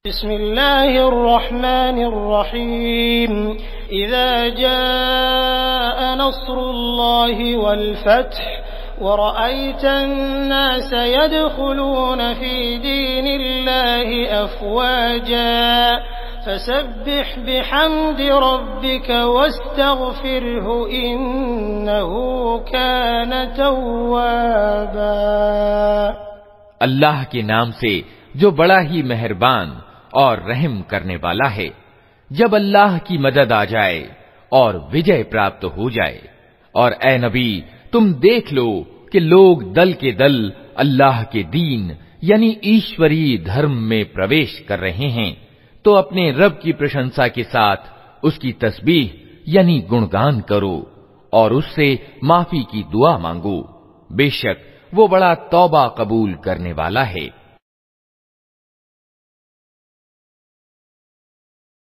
बिस्मिल्लाहिर्रहमानिर्रहीम इज़ा जाअ नस्रुल्लाहि वल फत्ह वरअयतन्नास यदखुलून फी दीनिल्लाहि अफ़वाजा फसब्बिह बिहम्दि रब्बिक वस्तगफिरहु इन्नहु कान तव्वाबा। अल्लाह के नाम से जो बड़ा ही मेहरबान और रहम करने वाला है। जब अल्लाह की मदद आ जाए और विजय प्राप्त हो जाए, और ए नबी तुम देख लो कि लोग दल के दल अल्लाह के दीन यानी ईश्वरीय धर्म में प्रवेश कर रहे हैं, तो अपने रब की प्रशंसा के साथ उसकी तस्बीह यानी गुणगान करो और उससे माफी की दुआ मांगो। बेशक वो बड़ा तौबा कबूल करने वाला है।